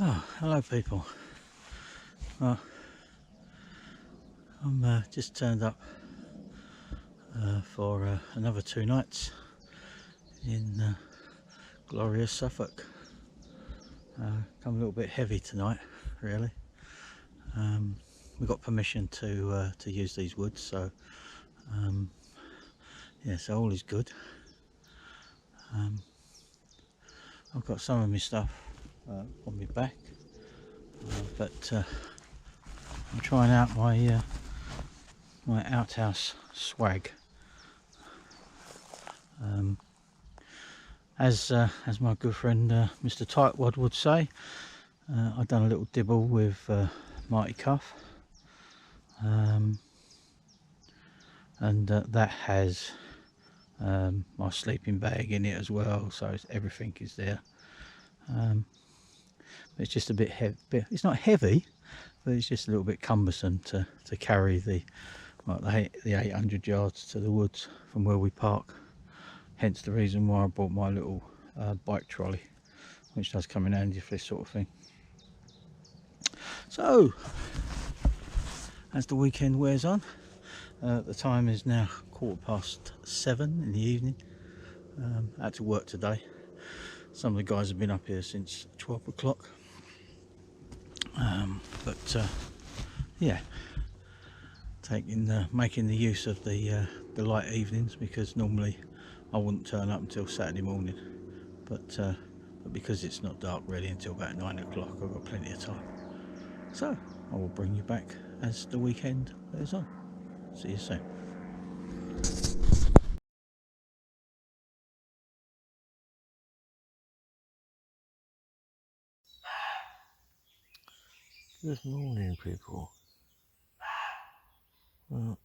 Oh, hello people. Well, I'm just turned up for another 2 nights in glorious Suffolk. Come a little bit heavy tonight, really. We got permission to use these woods, so yeah, so all is good. I've got some of my stuff on my back, but I'm trying out my my outhouse swag. As my good friend Mr. Tightwad would say, I've done a little dibble with Marty Cuff, and that has my sleeping bag in it as well, so everything is there. It's just a bit heavy. It's not heavy, but it's just a little bit cumbersome to carry the 800 yards to the woods from where we park. Hence the reason why I bought my little bike trolley, which does come in handy for this sort of thing. So, as the weekend wears on, the time is now 7:15 in the evening. I had to work today. Some of the guys have been up here since 12 o'clock. Yeah, making the use of the light evenings, because normally I wouldn't turn up until Saturday morning, but because it's not dark really until about 9 o'clock, I've got plenty of time. So I will bring you back as the weekend wears on. See you soon. Good morning, people. Well,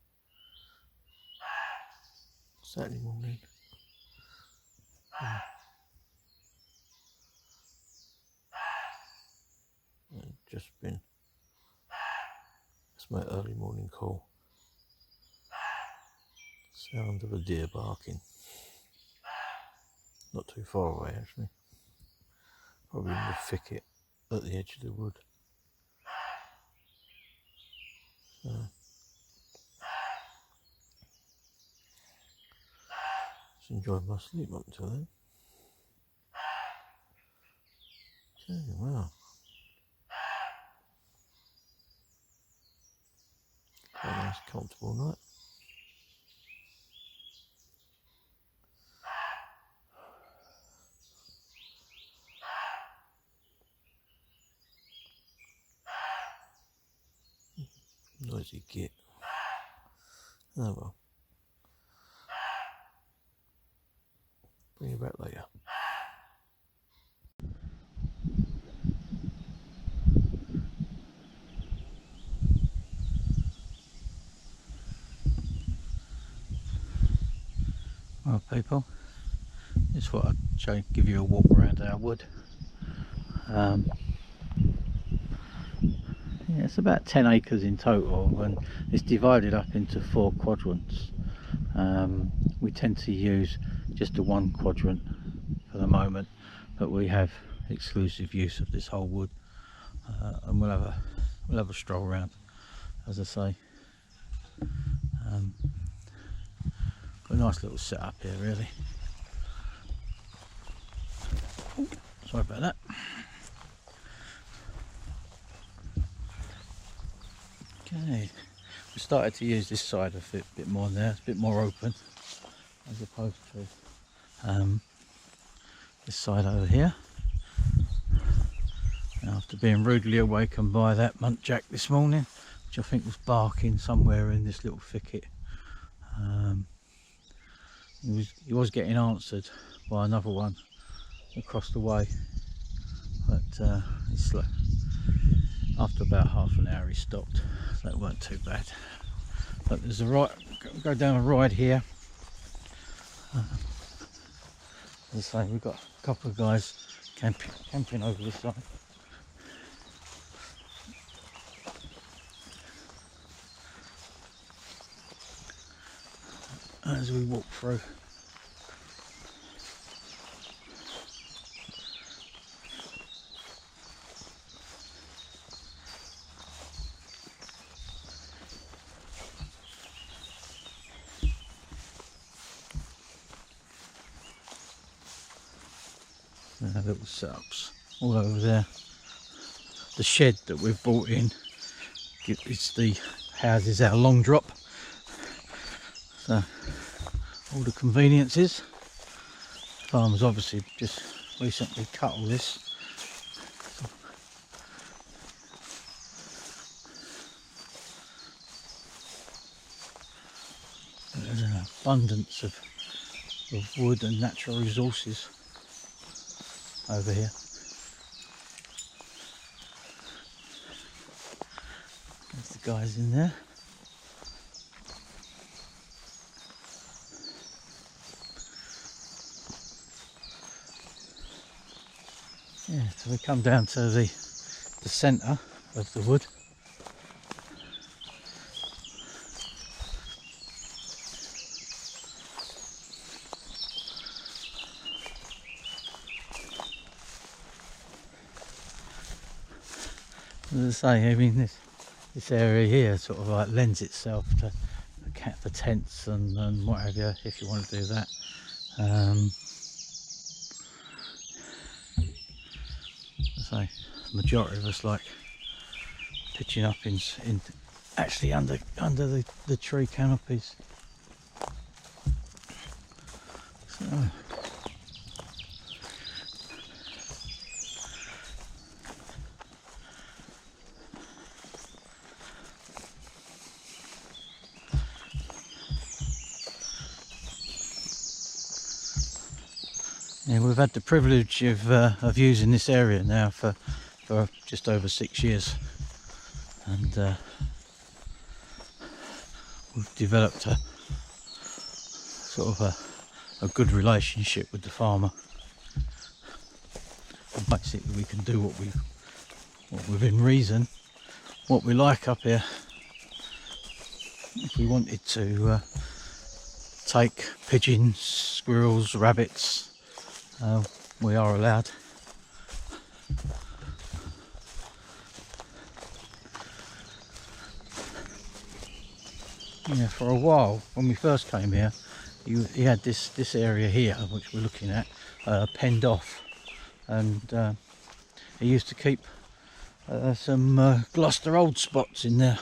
Saturday morning. Just been. It's my early morning call. Sound of a deer barking. Not too far away, actually. Probably in the thicket at the edge of the wood. Just enjoyed my sleep up until then. Okay, wow. Quite a nice, comfortable night. Noisy git. Oh well. Bring you back later. Well, people, just thought I'd give you a walk around our wood. Yeah, it's about 10 acres in total, and it's divided up into 4 quadrants. We tend to use just the one quadrant for the moment, but we have exclusive use of this whole wood, and we'll have a stroll around, as I say. Got a nice little setup here, really. Oh, sorry about that. Okay, we started to use this side of it a bit more now. It's a bit more open as opposed to this side over here. Now, after being rudely awakened by that muntjac this morning, which I think was barking somewhere in this little thicket, he was getting answered by another one across the way, but it's slow. After about half an hour he stopped, so it weren't too bad. But there's go down a ride here. As I say, we've got a couple of guys camping over this side. As we walk through. little setups all over there. The shed that we've brought in, it's the houses our long drop, so all the conveniences. Farmers obviously just recently cut all this. There's an abundance of wood and natural resources over here. There's the guys in there. Yeah, so we come down to the centre of the wood. As I say, I mean this area here sort of like lends itself to the tents and what have you, if you want to do that. So the majority of us like pitching up in actually under the tree canopies. So yeah, we've had the privilege of using this area now for just over 6 years, and we've developed a sort of a good relationship with the farmer. And basically, we can do what within reason, what we like up here. If we wanted to take pigeons, squirrels, rabbits, we are allowed. Yeah, for a while when we first came here, he had this area here, which we're looking at, penned off, and he used to keep some Gloucester old spots in there.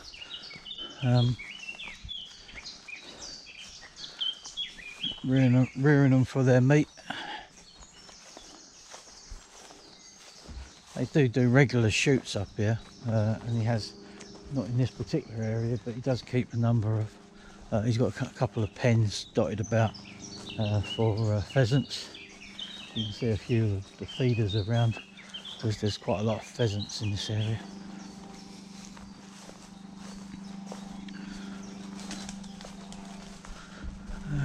Rearing them for their meat. They do regular shoots up here, and he has, not in this particular area, but he does keep a number of, he's got a couple of pens dotted about for pheasants. You can see a few of the feeders around, because there's quite a lot of pheasants in this area.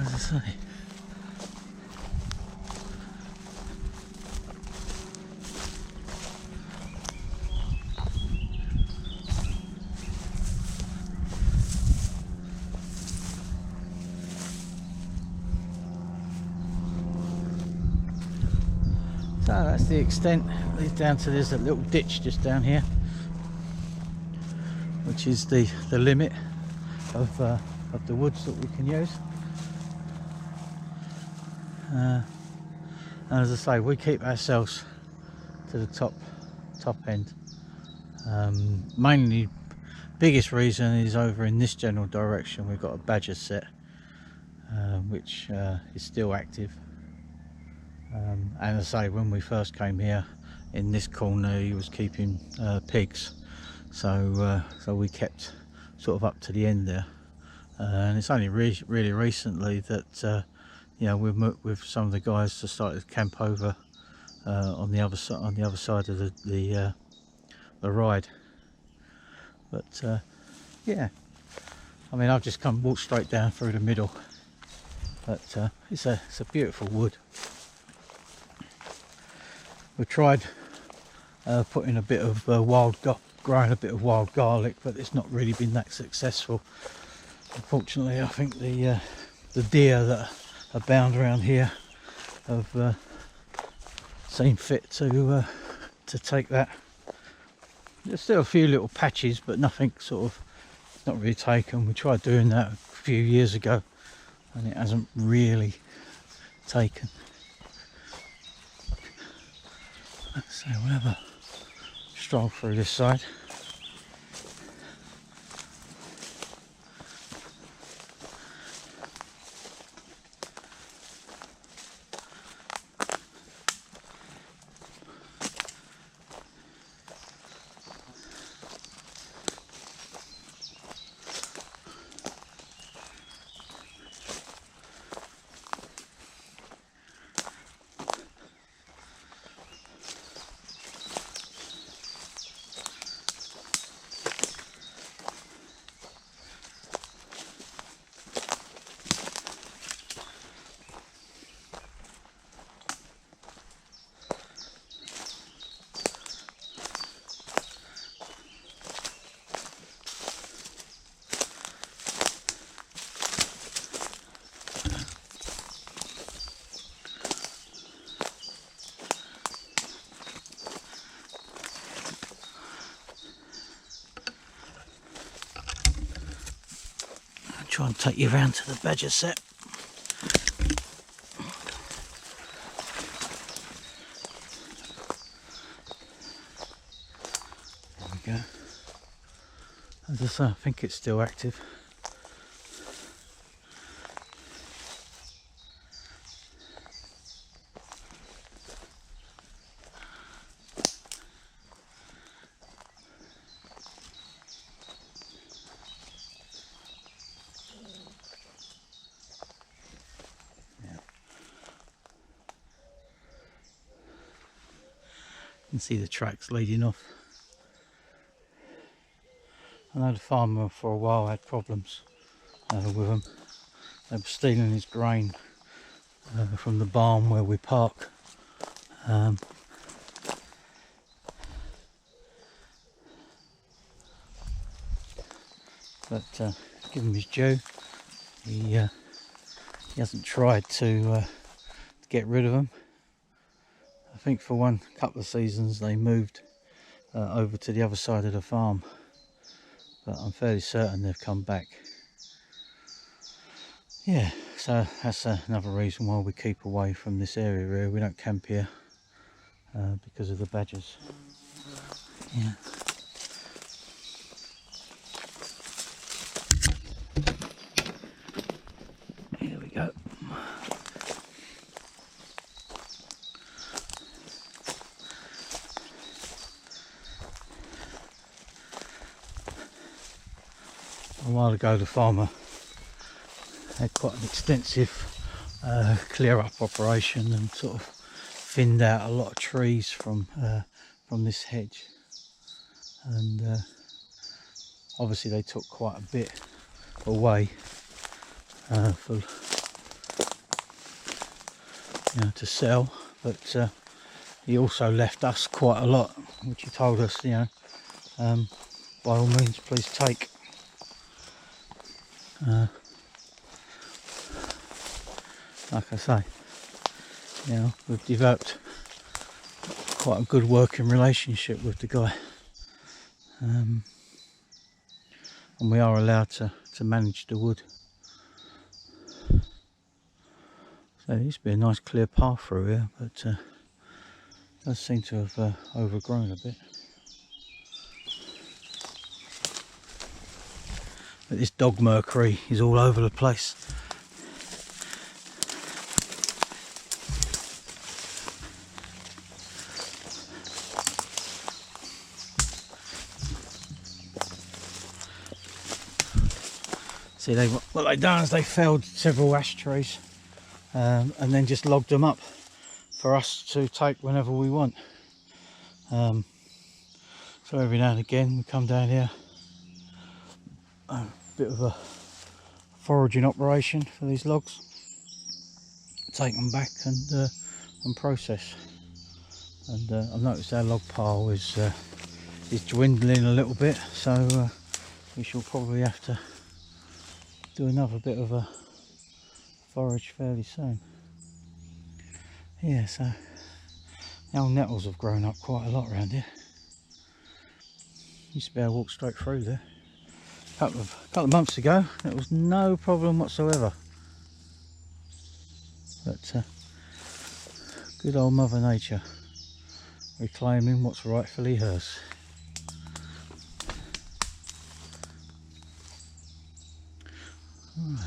As I say, so that's the extent. Leads down to, there's a little ditch just down here, which is the limit of the woods that we can use. And as I say, we keep ourselves to the top end. Mainly, biggest reason is over in this general direction. We've got a badger set, which is still active. And as I say, when we first came here, in this corner he was keeping pigs, so we kept sort of up to the end there. And it's only really recently that you know, we've met with some of the guys to start to camp over on the other side of the ride. But yeah, I mean, I've just walked straight down through the middle, but it's a beautiful wood. We tried putting a bit of growing a bit of wild garlic, but it's not really been that successful. Unfortunately, I think the deer that abound around here have seen fit to take that. There's still a few little patches, but nothing sort of, it's not really taken. We tried doing that a few years ago, and it hasn't really taken. So we'll have a stroll through this side. Try and take you around to the badger set. There we go. As I say, I think it's still active. You can see the tracks leading off. I know the farmer for a while had problems with them. They were stealing his grain from the barn where we park. But give him his due. He hasn't tried to get rid of them. I think for one couple of seasons they moved over to the other side of the farm, but I'm fairly certain they've come back. Yeah, so that's another reason why we keep away from this area here. We don't camp here because of the badgers. Yeah. Here we go. A while ago the farmer had quite an extensive clear up operation and sort of thinned out a lot of trees from this hedge, and obviously they took quite a bit away for to sell, but he also left us quite a lot, which he told us, by all means please take. Like I say, we've developed quite a good working relationship with the guy, and we are allowed to manage the wood. So there used to be a nice clear path through here, but it does seem to have overgrown a bit. But this dog mercury is all over the place. See, what they've done is they felled several ash trees and then just logged them up for us to take whenever we want. So every now and again we come down here, a bit of a foraging operation for these logs, take them back and process. And I've noticed our log pile is dwindling a little bit, so we shall probably have to do another bit of a forage fairly soon. Yeah, so the old nettles have grown up quite a lot around here. Used to be able to walk straight through there. A couple of months ago it was no problem whatsoever, but good old Mother Nature reclaiming what's rightfully hers. Right.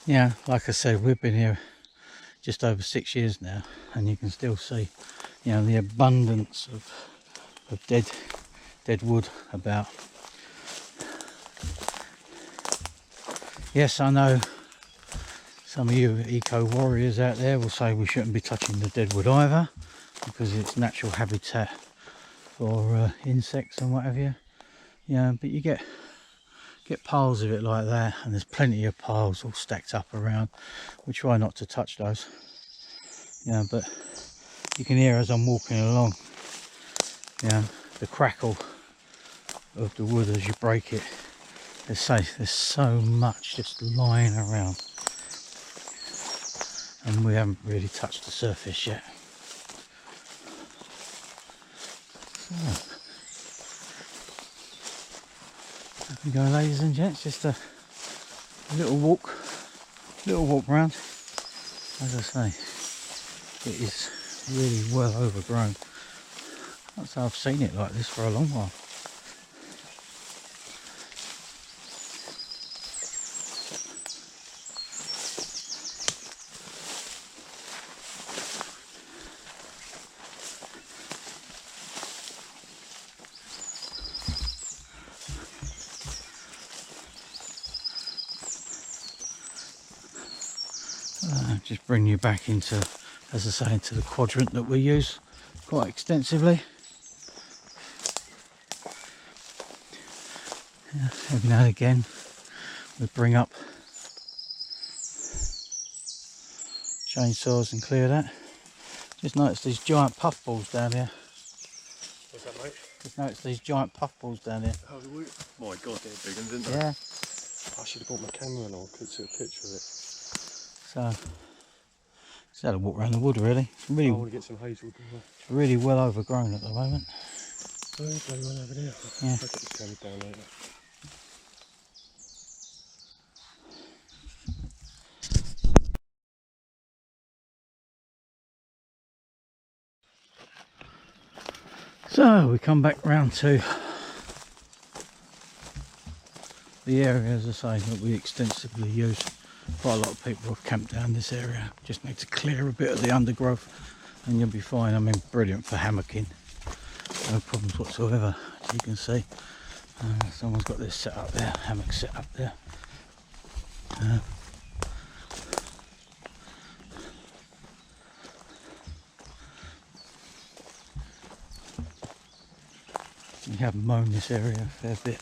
Yeah, like I said, we've been here just over 6 years now, and you can still see, you know, the abundance of dead wood about. Yes, I know some of you eco warriors out there will say we shouldn't be touching the dead wood either, because it's natural habitat for insects and what have you. Yeah, but you get piles of it like that, and there's plenty of piles all stacked up around. We try not to touch those. Yeah, but you can hear as I'm walking along, yeah, the crackle of the wood as you break it. There's so much just lying around, and we haven't really touched the surface yet. So, there we go, ladies and gents, just a little walk round. As I say, it is really well overgrown. Can't say I've seen it like this for a long while. Just bring you back into, as I say, into the quadrant that we use quite extensively. Yeah, every now and again we bring up chainsaws and clear that. Just noticed these giant puffballs down here. What's that, mate? Just noticed these giant puffballs down here. Oh, my God, they're big ones, didn't they? Yeah. I should have brought my camera along. I could see a picture of it. So, just had a walk around the wood really. It's really, I want to get some hazelwood. it's really well overgrown at the moment. Oh, there's bloody one over there. Yeah. I'll get this camera down later. So we come back round to the area, as I say, that we extensively use. Quite a lot of people have camped down this area. Just need to clear a bit of the undergrowth and you'll be fine. I mean, brilliant for hammocking. No problems whatsoever, as you can see. Someone's got this set up there, hammock set up there. We have mown this area a fair bit.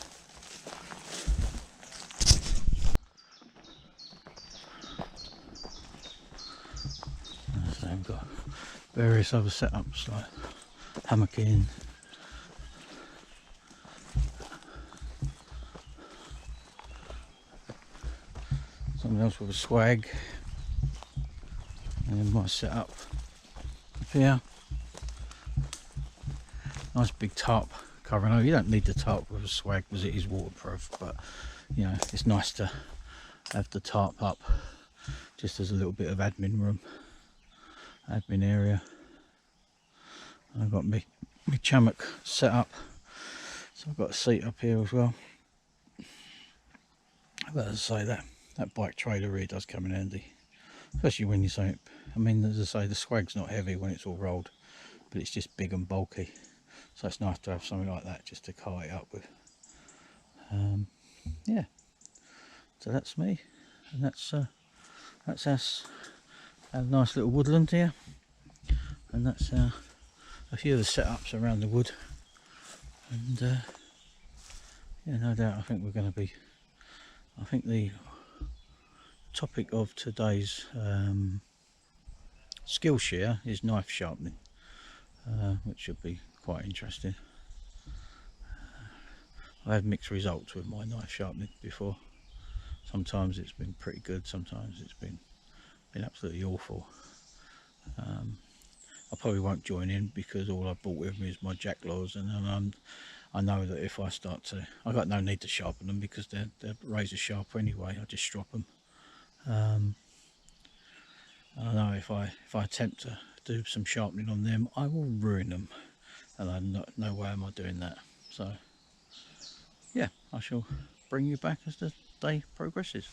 So we've got various other setups like hammocking. Something else with a swag. And then my setup up here. Nice big tarp covering over. You don't need the tarp with a swag because it is waterproof, but you know, it's nice to have the tarp up just as a little bit of admin room, admin area. I've got my chammock set up, so I've got a seat up here as well. But as I say, that bike trailer really does come in handy, especially when you say, I mean, as I say, the swag's not heavy when it's all rolled, but it's just big and bulky, so it's nice to have something like that just to cart it up with. Yeah, so that's me, and that's us, a nice little woodland here, and that's a few of the setups around the wood. And yeah, no doubt I think we're going to be, I think the topic of today's Skillshare is knife sharpening, which should be quite interesting. I had mixed results with my knife sharpening before. Sometimes it's been pretty good, sometimes it's been absolutely awful. I probably won't join in because all I brought with me is my jacklaws, and I know that if I start to, I've got no need to sharpen them because they're razor sharp anyway. I just strop them. I know if I attempt to do some sharpening on them, I will ruin them, and no way am I doing that. So yeah, I shall bring you back as the day progresses.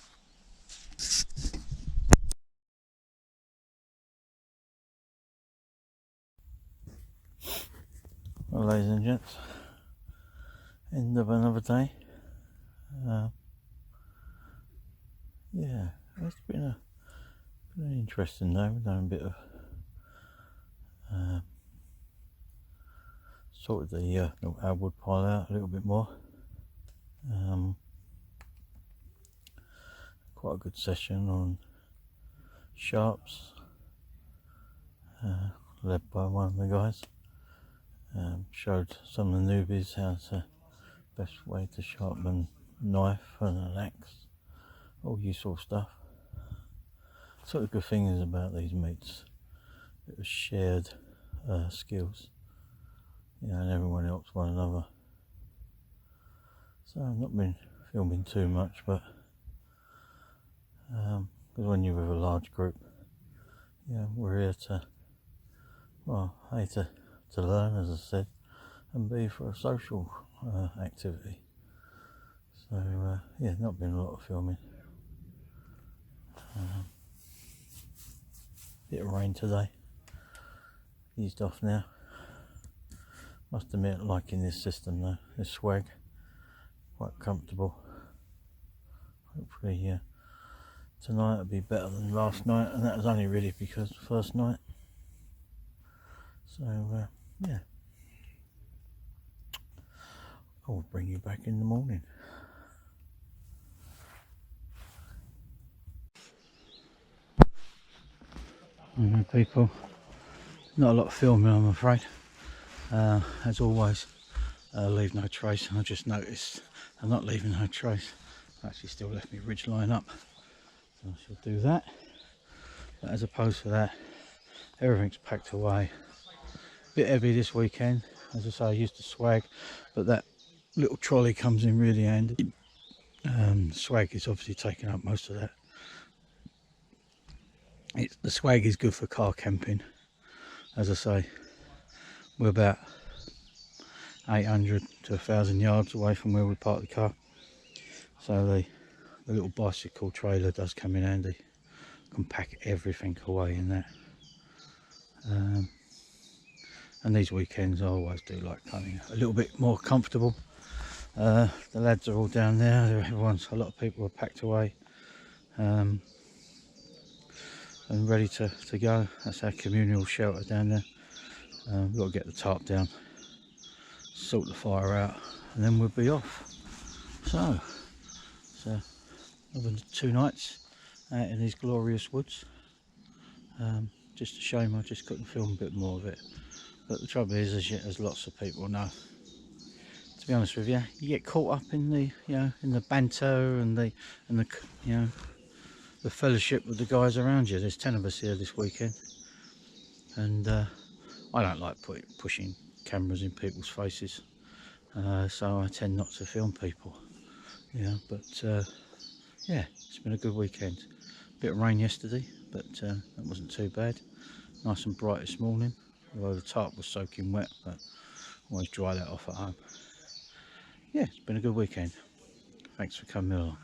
Well, ladies and gents, end of another day. Yeah, it's been an interesting day. We've done a bit of sorted the our wood pile out a little bit more. Quite a good session on sharps, led by one of the guys. Showed some of the newbies how to best way to sharpen a knife and an axe, all useful stuff. Sort of good thing is about these meets, it was shared skills, and everyone helps one another. So I've not been filming too much, but because when you're with a large group, we're here to, well, A, to learn, as I said, and B, for a social activity. So not been a lot of filming. Bit of rain today, eased off now. Must admit, liking this system though, this swag, quite comfortable. Hopefully tonight will be better than last night, and that was only really because first night. So yeah, I'll bring you back in the morning. People, not a lot of filming, I'm afraid. As always, leave no trace. I just noticed I'm not leaving no trace. I actually still left my ridge line up, so I shall do that. But as opposed to that, everything's packed away. A bit heavy this weekend. As I say, I used to swag, but that little trolley comes in really handy. Swag is obviously taking up most of that. The swag is good for car camping. As I say, we're about 800 to 1,000 yards away from where we park the car, so the little bicycle trailer does come in handy. Can pack everything away in that. And these weekends I always do like coming a little bit more comfortable. The lads are all down there, a lot of people are packed away and ready to go. That's our communal shelter down there. We've got to get the tarp down, sort the fire out, and then we'll be off. So another 2 nights out in these glorious woods. Just a shame I just couldn't film a bit more of it, but the trouble is, as lots of people know, to be honest with you, you get caught up in the in the banter and the the fellowship with the guys around you. There's 10 of us here this weekend, and I don't like pushing cameras in people's faces, so I tend not to film people. But yeah, it's been a good weekend. Bit of rain yesterday, but that wasn't too bad. Nice and bright this morning, although the tarp was soaking wet, but always dry that off at home. Yeah, it's been a good weekend. Thanks for coming along.